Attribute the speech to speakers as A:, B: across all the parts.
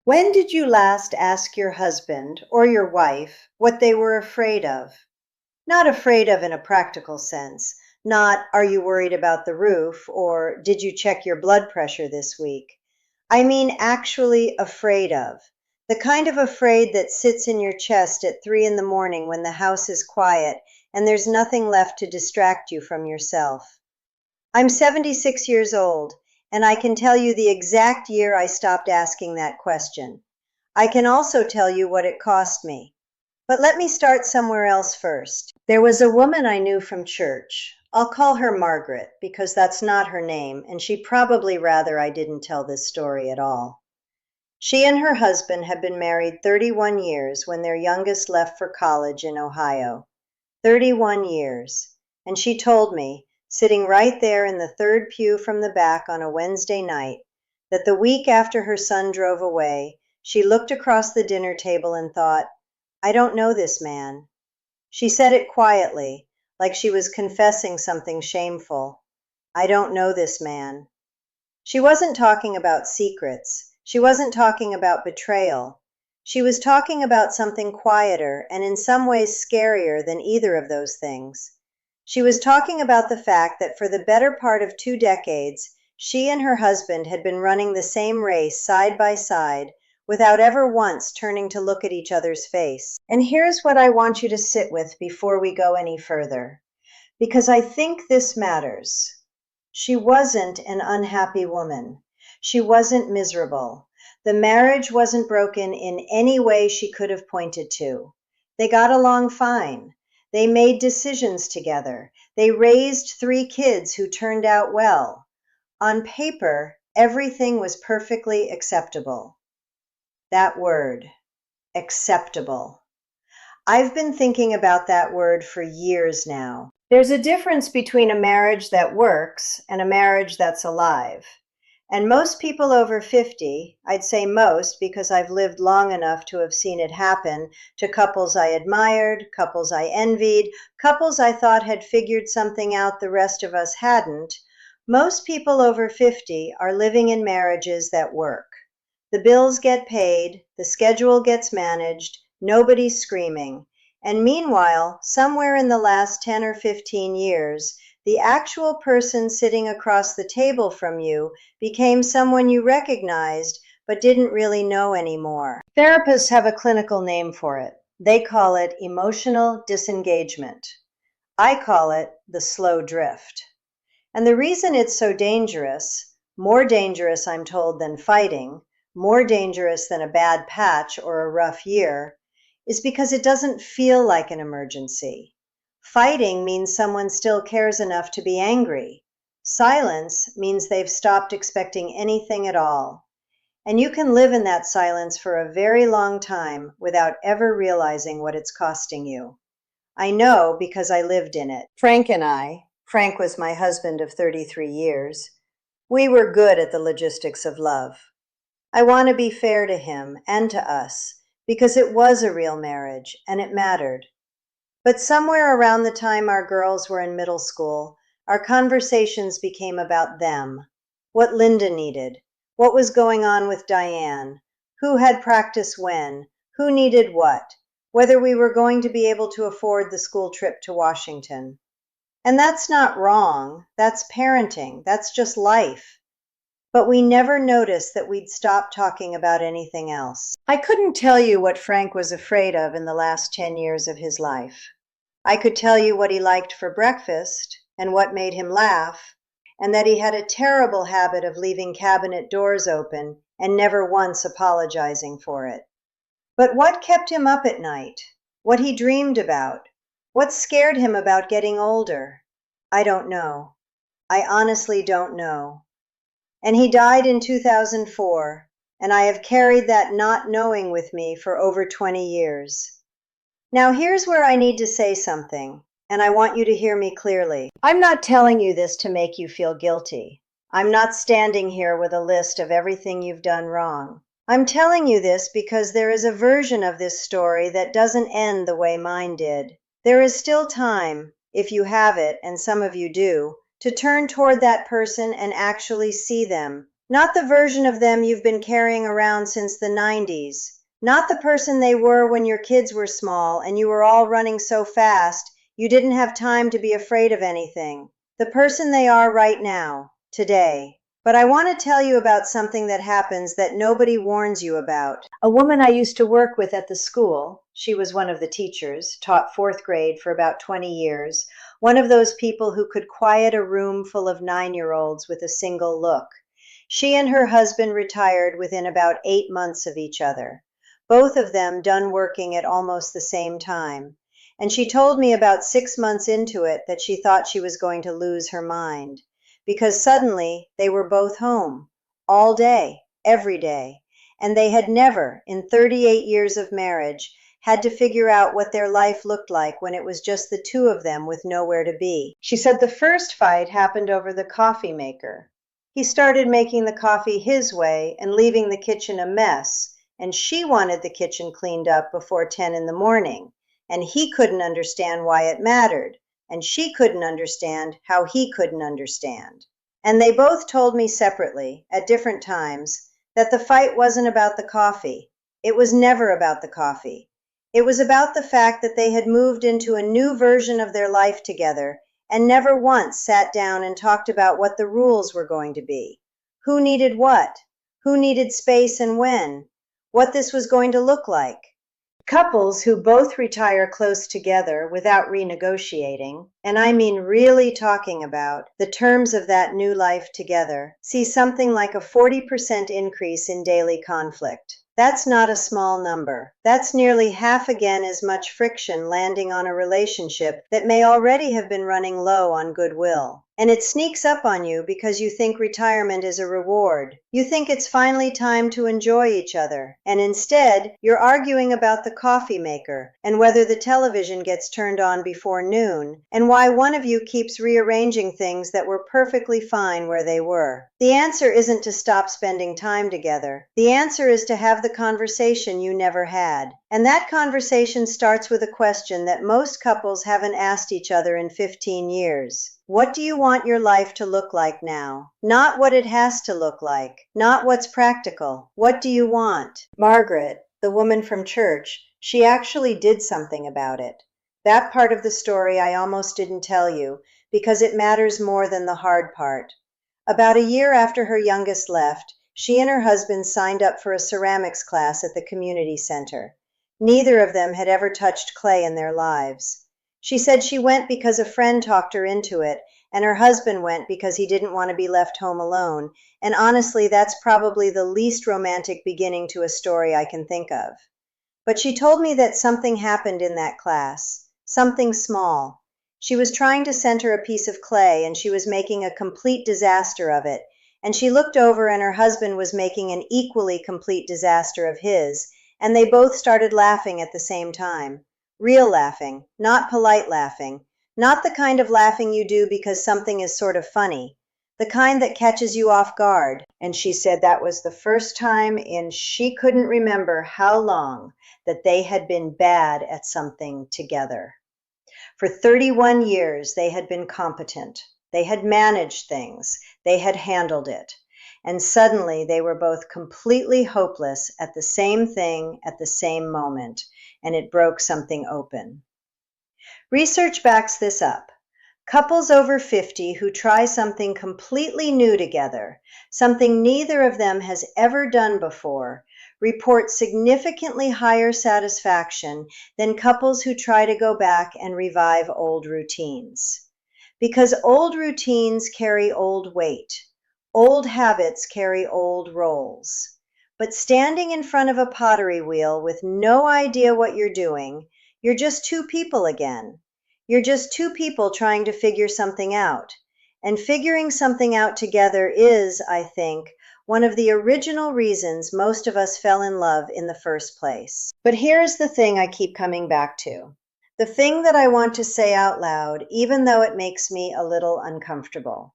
A: When did you last ask your husband or your wife what they were afraid of? Not afraid of in a practical sense, not are you worried about the roof or did you check your blood pressure this week? I mean actually afraid of. The kind of afraid that sits in your chest at 3 in the morning when the house is quiet and there's nothing left to distract you from yourself. I'm 76 years old, and I can tell you the exact year I stopped asking that question. I can also tell you what it cost me. But let me start somewhere else first. There was a woman I knew from church. I'll call her Margaret because that's not her name, and she'd probably rather I didn't tell this story at all. She and her husband had been married 31 years when their youngest left for college in Ohio. 31 years. And she told me, sitting right there in the third pew from the back on a Wednesday night, that the week after her son drove away, she looked across the dinner table and thought, I don't know this man. She said it quietly, like she was confessing something shameful. I don't know this man. She wasn't talking about secrets. She wasn't talking about betrayal. She was talking about something quieter and in some ways scarier than either of those things. She was talking about the fact that for the better part of 2 decades, she and her husband had been running the same race side by side without ever once turning to look at each other's face. And here's what I want you to sit with before we go any further, because I think this matters. She wasn't an unhappy woman. She wasn't miserable. The marriage wasn't broken in any way she could have pointed to. They got along fine. They made decisions together. They raised 3 kids who turned out well. On paper, everything was perfectly acceptable. That word, acceptable. I've been thinking about that word for years now. There's a difference between a marriage that works and a marriage that's alive. And most people over 50, I'd say most because I've lived long enough to have seen it happen to couples I admired, couples I envied, couples I thought had figured something out the rest of us hadn't, most people over 50 are living in marriages that work. The bills get paid, the schedule gets managed, nobody's screaming. And meanwhile, somewhere in the last 10 or 15 years, the actual person sitting across the table from you became someone you recognized but didn't really know anymore. Therapists have a clinical name for it. They call it emotional disengagement. I call it the slow drift. And the reason it's so dangerous, more dangerous, I'm told, than fighting, more dangerous than a bad patch or a rough year, is because it doesn't feel like an emergency. Fighting means someone still cares enough to be angry. Silence means they've stopped expecting anything at all. And you can live in that silence for a very long time without ever realizing what it's costing you. I know because I lived in it. Frank was my husband of 33 years, we were good at the logistics of love. I want to be fair to him and to us because it was a real marriage and it mattered. But somewhere around the time our girls were in middle school, our conversations became about them, what Linda needed, what was going on with Diane, who had practice when, who needed what, whether we were going to be able to afford the school trip to Washington. And that's not wrong, that's parenting, that's just life. But we never noticed that we'd stopped talking about anything else. I couldn't tell you what Frank was afraid of in the last 10 years of his life. I could tell you what he liked for breakfast and what made him laugh, and that he had a terrible habit of leaving cabinet doors open and never once apologizing for it. But what kept him up at night? What he dreamed about? What scared him about getting older? I don't know. I honestly don't know. And he died in 2004, and I have carried that not knowing with me for over 20 years. Now here's where I need to say something, and I want you to hear me clearly. I'm not telling you this to make you feel guilty. I'm not standing here with a list of everything you've done wrong. I'm telling you this because there is a version of this story that doesn't end the way mine did. There is still time, if you have it, and some of you do, to turn toward that person and actually see them, Not the version of them you've been carrying around since the 90s. Not the person they were when your kids were small and you were all running so fast you didn't have time to be afraid of anything. The person they are right now, today. But I want to tell you about something that happens that nobody warns you about. A woman I used to work with at the school, she was one of the teachers, taught fourth grade for about 20 years, one of those people who could quiet a room full of 9-year-olds with a single look. She and her husband retired within about 8 months of each other, both of them done working at almost the same time. And she told me about 6 months into it that she thought she was going to lose her mind, because suddenly they were both home, all day, every day, and they had never, in 38 years of marriage, had to figure out what their life looked like when it was just the two of them with nowhere to be. She said the first fight happened over the coffee maker. He started making the coffee his way and leaving the kitchen a mess, and she wanted the kitchen cleaned up before 10 in the morning, and he couldn't understand why it mattered, and she couldn't understand how he couldn't understand. And they both told me separately, at different times, that the fight wasn't about the coffee. It was never about the coffee. It was about the fact that they had moved into a new version of their life together and never once sat down and talked about what the rules were going to be. Who needed what? Who needed space and when? What this was going to look like. Couples who both retire close together without renegotiating, and I mean really talking about the terms of that new life together, see something like a 40% increase in daily conflict. That's not a small number. That's nearly half again as much friction landing on a relationship that may already have been running low on goodwill. And it sneaks up on you because you think retirement is a reward. You think it's finally time to enjoy each other. And instead, you're arguing about the coffee maker and whether the television gets turned on before noon and why one of you keeps rearranging things that were perfectly fine where they were. The answer isn't to stop spending time together. The answer is to have the conversation you never had. And that conversation starts with a question that most couples haven't asked each other in 15 years. What do you want your life to look like now? Not what it has to look like. Not what's practical. What do you want? Margaret, the woman from church, she actually did something about it. That part of the story I almost didn't tell you because it matters more than the hard part. About a year after her youngest left, she and her husband signed up for a ceramics class at the community center. Neither of them had ever touched clay in their lives. She said she went because a friend talked her into it, and her husband went because he didn't want to be left home alone, and honestly, that's probably the least romantic beginning to a story I can think of. But she told me that something happened in that class, something small. She was trying to center a piece of clay, and she was making a complete disaster of it, and she looked over and her husband was making an equally complete disaster of his, and they both started laughing at the same time. Real laughing, not polite laughing, not the kind of laughing you do because something is sort of funny, the kind that catches you off guard. And she said that was the first time in she couldn't remember how long that they had been bad at something together. For 31 years, they had been competent. They had managed things. They had handled it. And suddenly they were both completely hopeless at the same thing at the same moment, and it broke something open. Research backs this up. Couples over 50 who try something completely new together, something neither of them has ever done before, report significantly higher satisfaction than couples who try to go back and revive old routines. Because old routines carry old weight. Old habits carry old roles. But standing in front of a pottery wheel with no idea what you're doing, you're just two people again. You're just two people trying to figure something out. And figuring something out together is, I think, one of the original reasons most of us fell in love in the first place. But here's the thing I keep coming back to. The thing that I want to say out loud, even though it makes me a little uncomfortable.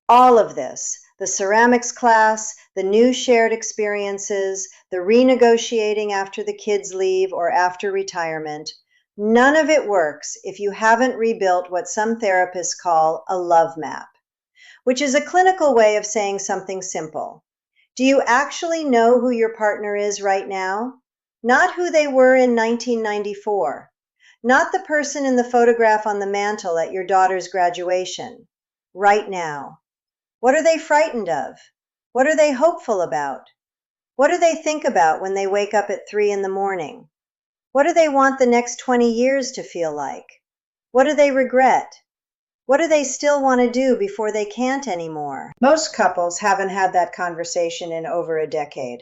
A: All of this, the ceramics class, the new shared experiences, the renegotiating after the kids leave or after retirement, none of it works if you haven't rebuilt what some therapists call a love map, which is a clinical way of saying something simple. Do you actually know who your partner is right now? Not who they were in 1994. Not the person in the photograph on the mantle at your daughter's graduation. Right now. What are they frightened of? What are they hopeful about? What do they think about when they wake up at 3 in the morning? What do they want the next 20 years to feel like? What do they regret? What do they still want to do before they can't anymore? Most couples haven't had that conversation in over a decade.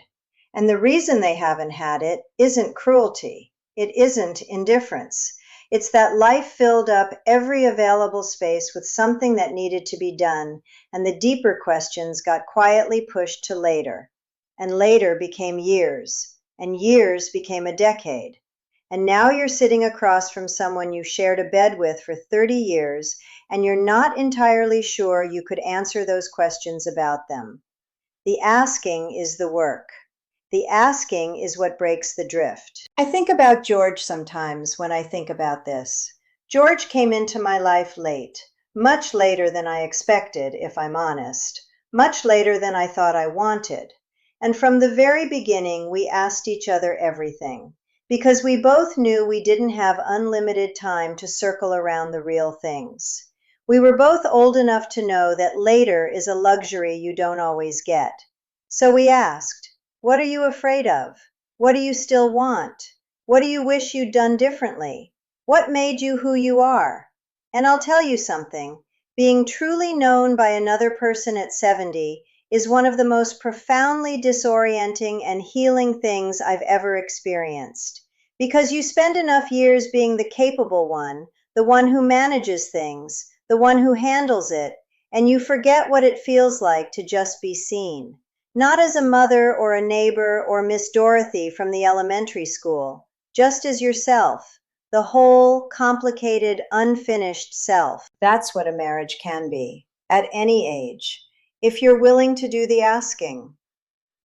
A: And the reason they haven't had it isn't cruelty. It isn't indifference. It's that life filled up every available space with something that needed to be done, and the deeper questions got quietly pushed to later. And later became years, and years became a decade. And now you're sitting across from someone you shared a bed with for 30 years, and you're not entirely sure you could answer those questions about them. The asking is the work. The asking is what breaks the drift. I think about George sometimes when I think about this. George came into my life late, much later than I expected, if I'm honest, much later than I thought I wanted. And from the very beginning, we asked each other everything, because we both knew we didn't have unlimited time to circle around the real things. We were both old enough to know that later is a luxury you don't always get. So we asked, what are you afraid of? What do you still want? What do you wish you'd done differently? What made you who you are? And I'll tell you something, being truly known by another person at 70 is one of the most profoundly disorienting and healing things I've ever experienced. Because you spend enough years being the capable one, the one who manages things, the one who handles it, and you forget what it feels like to just be seen. Not as a mother or a neighbor or Miss Dorothy from the elementary school, just as yourself, the whole, complicated, unfinished self. That's what a marriage can be, at any age, if you're willing to do the asking.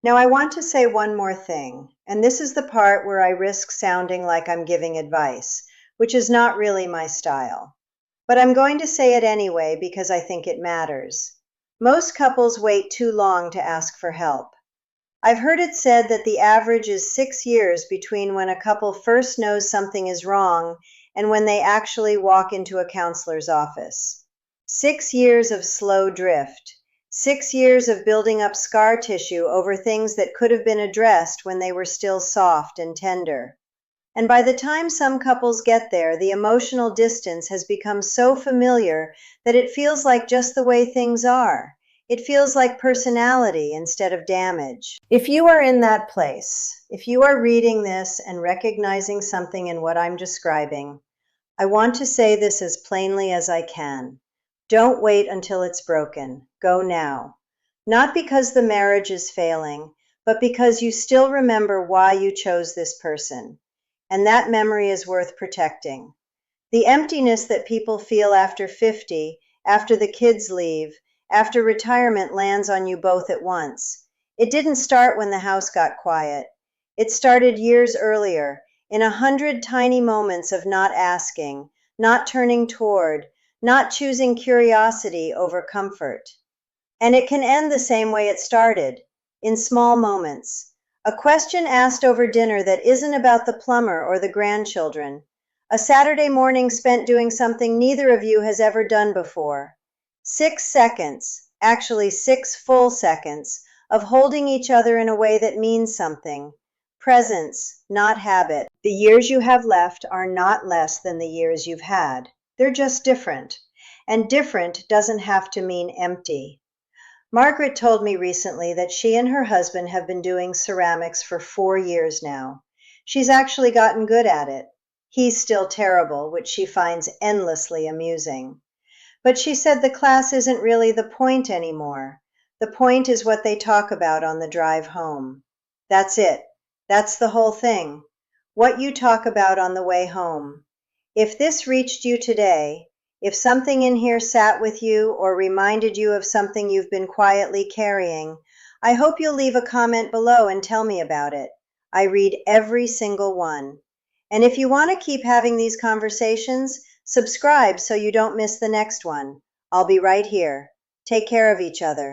A: Now, I want to say one more thing, and this is the part where I risk sounding like I'm giving advice, which is not really my style. But I'm going to say it anyway because I think it matters. Most couples wait too long to ask for help. I've heard it said that the average is 6 years between when a couple first knows something is wrong and when they actually walk into a counselor's office. 6 years of slow drift. 6 years of building up scar tissue over things that could have been addressed when they were still soft and tender. And by the time some couples get there, the emotional distance has become so familiar that it feels like just the way things are. It feels like personality instead of damage. If you are in that place, if you are reading this and recognizing something in what I'm describing, I want to say this as plainly as I can. Don't wait until it's broken. Go now. Not because the marriage is failing, but because you still remember why you chose this person. And that memory is worth protecting. The emptiness that people feel after 50, after the kids leave, after retirement lands on you both at once. It didn't start when the house got quiet. It started years earlier, in 100 tiny moments of not asking, not turning toward, not choosing curiosity over comfort. And it can end the same way it started, in small moments. A question asked over dinner that isn't about the plumber or the grandchildren. A Saturday morning spent doing something neither of you has ever done before. 6 seconds, actually 6 full seconds, of holding each other in a way that means something. Presence, not habit. The years you have left are not less than the years you've had. They're just different. And different doesn't have to mean empty. Margaret told me recently that she and her husband have been doing ceramics for 4 years now. She's actually gotten good at it. He's still terrible, which she finds endlessly amusing. But she said the class isn't really the point anymore. The point is what they talk about on the drive home. That's it. That's the whole thing. What you talk about on the way home. If this reached you today, if something in here sat with you or reminded you of something you've been quietly carrying, I hope you'll leave a comment below and tell me about it. I read every single one. And if you want to keep having these conversations, subscribe so you don't miss the next one. I'll be right here. Take care of each other.